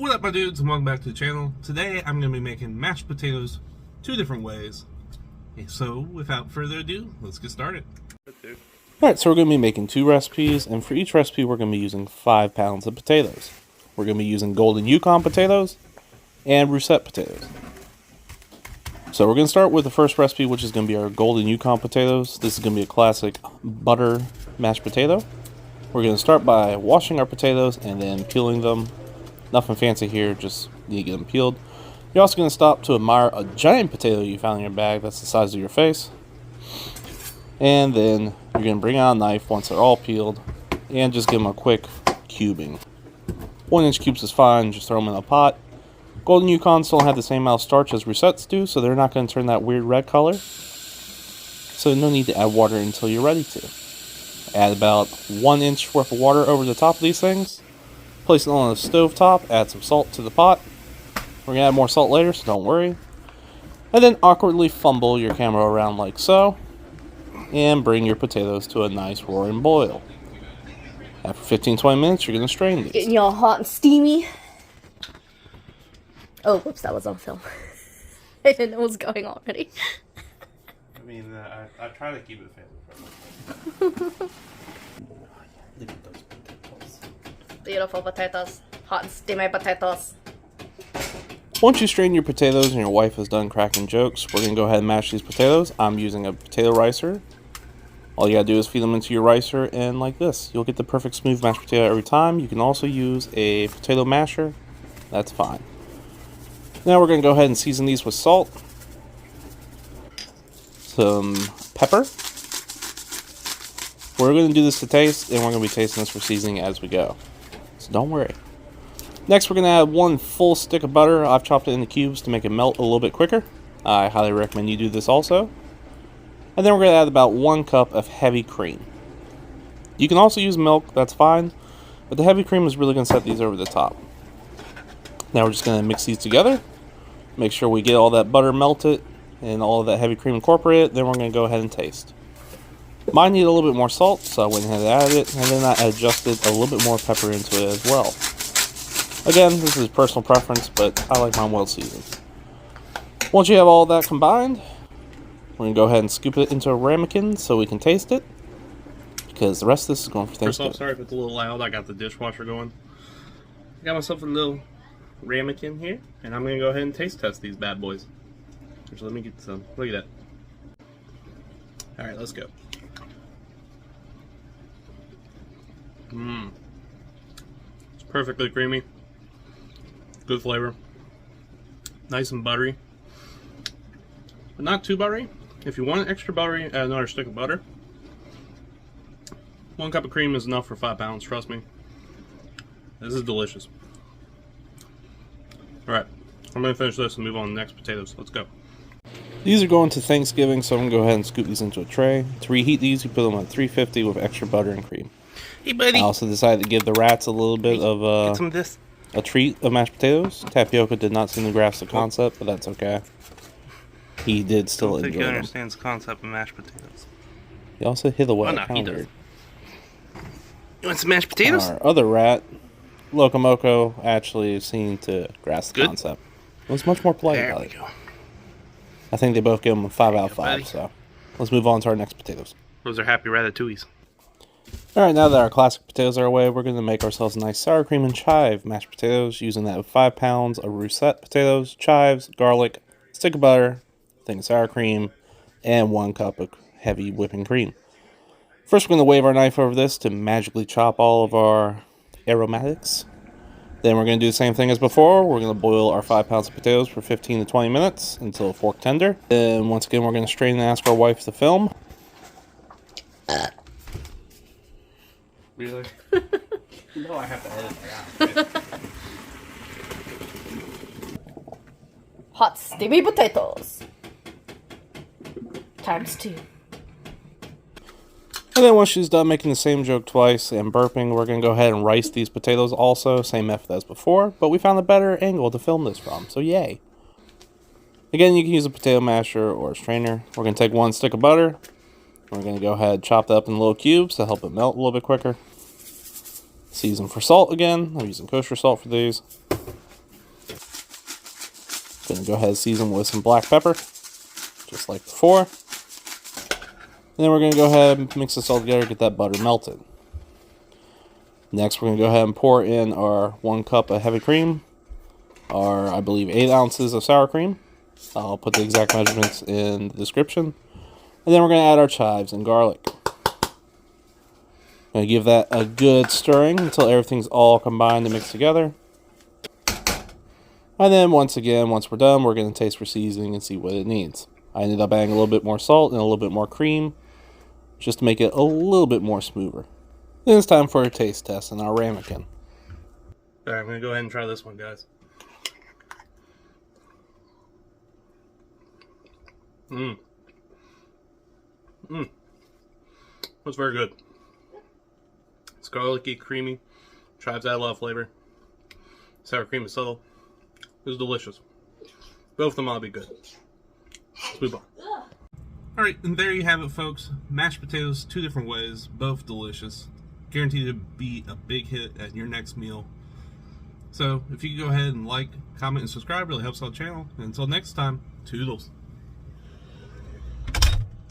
What up, my dudes, and welcome back to the channel. Today I'm going to be making mashed potatoes two different ways. So without further ado, let's get started. Alright, so we're going to be making two recipes, and for each recipe we're going to be using 5 pounds of potatoes. We're going to be using golden Yukon potatoes and russet potatoes. So we're going to start with the first recipe, which is going to be our golden Yukon potatoes. This is going to be a classic butter mashed potato. We're going to start by washing our potatoes and then peeling them. Nothing fancy here, just need to get them peeled. You're also going to stop to admire a giant potato you found in your bag that's the size of your face. And then you're going to bring out a knife once they're all peeled and just give them a quick cubing. 1-inch cubes is fine, just throw them in a pot. Golden Yukons don't have the same amount of starch as russets do, so they're not going to turn that weird red color. So no need to add water until you're ready to. Add about 1 inch worth of water over the top of these things. Place it on the stove top, add some salt to the pot. We're going to add more salt later, so don't worry. And then awkwardly fumble your camera around like so. And bring your potatoes to a nice roaring boil. After 15-20 minutes, you're going to strain these. Getting y'all hot and steamy. Oh, whoops, that was on film. I didn't know what was going on already. I mean, I try to keep it family friendly. Look at those potatoes. Beautiful potatoes. Hot and steamy potatoes. Once you strain your potatoes and your wife is done cracking jokes, we're going to go ahead and mash these potatoes. I'm using a potato ricer. All you got to do is feed them into your ricer, and like this, you'll get the perfect smooth mashed potato every time. You can also use a potato masher. That's fine. Now we're going to go ahead and season these with salt, some pepper. We're going to do this to taste, and we're going to be tasting this for seasoning as we go. So don't worry. Next, we're going to add 1 full stick of butter. I've chopped it into cubes to make it melt a little bit quicker. I highly recommend you do this also. And then we're going to add about 1 cup of heavy cream. You can also use milk, that's fine. But the heavy cream is really going to set these over the top. Now we're just going to mix these together. Make sure we get all that butter melted and all of that heavy cream incorporated. Then we're going to go ahead and taste. Mine needed a little bit more salt, so I went ahead and added it. And then I adjusted a little bit more pepper into it as well. Again, this is personal preference, but I like mine well seasoned. Once you have all that combined, we're going to go ahead and scoop it into a ramekin so we can taste it. Because the rest of this is going for Thanksgiving. First off, sorry if it's a little loud. I got the dishwasher going. I got myself a little ramekin here, and I'm going to go ahead and taste test these bad boys. So let me get some. Look at that. Alright, let's go. It's perfectly creamy. Good flavor. Nice and buttery. But not too buttery. If you want extra buttery, add another stick of butter. 1 cup of cream is enough for 5 pounds, trust me. This is delicious. Alright, I'm going to finish this and move on to the next potatoes. Let's go. These are going to Thanksgiving, so I'm going to go ahead and scoop these into a tray. To reheat these, you put them on 350 with extra butter and cream. Hey, buddy. I also decided to give the rats a little bit of Get some of this. a treat of mashed potatoes. Tapioca did not seem to grasp the concept, but that's okay. He did still I don't think enjoy he them. understands the concept of mashed potatoes. He also hit away. Oh, no, he does. You want some mashed potatoes? Our other rat, Locomoco, actually seemed to grasp the concept. It was much more polite There about we it. go. I think they both gave him a 5 out of 5, buddy. so let's move on to our next potatoes. Those are happy ratatouilles. Alright, now that our classic potatoes are away, we're going to make ourselves a nice sour cream and chive mashed potatoes, using that 5 pounds of russet potatoes, chives, garlic, stick of butter, thing of sour cream, and 1 cup of heavy whipping cream. First, we're going to wave our knife over this to magically chop all of our aromatics. Then we're going to do the same thing as before. We're going to boil our 5 pounds of potatoes for 15 to 20 minutes until fork tender. Then once again, we're going to strain and ask our wife to film. Really? No, I have to edit that out. Hot steamy potatoes. ×2. And then once she's done making the same joke twice and burping, we're going to go ahead and rice these potatoes also. Same method as before, but we found a better angle to film this from, so yay. Again, you can use a potato masher or a strainer. We're going to take 1 stick of butter. We're going to go ahead and chop that up in little cubes to help it melt a little bit quicker. Season for salt again. I'm using kosher salt for these. Gonna go ahead and season with some black pepper, just like before. And then we're gonna go ahead and mix this all together, get that butter melted. Next, we're gonna go ahead and pour in our 1 cup of heavy cream, our, I believe, 8 ounces of sour cream. I'll put the exact measurements in the description. And then we're gonna add our chives and garlic. Gonna give that a good stirring until everything's all combined and mixed together. And then once we're done, we're going to taste for seasoning and see what it needs. I ended up adding a little bit more salt and a little bit more cream, just to make it a little bit more smoother. Then it's time for a taste test and our ramekin. Alright, I'm going to go ahead and try this one, guys. That's very good. It's garlicky, creamy. Chives add a lot of flavor. Sour cream is subtle. It was delicious. Both of them ought to be good. Let's move on. Alright, and there you have it, folks. Mashed potatoes, 2 different ways, both delicious. Guaranteed to be a big hit at your next meal. So, if you could go ahead and like, comment, and subscribe, really helps out the channel. And until next time, toodles.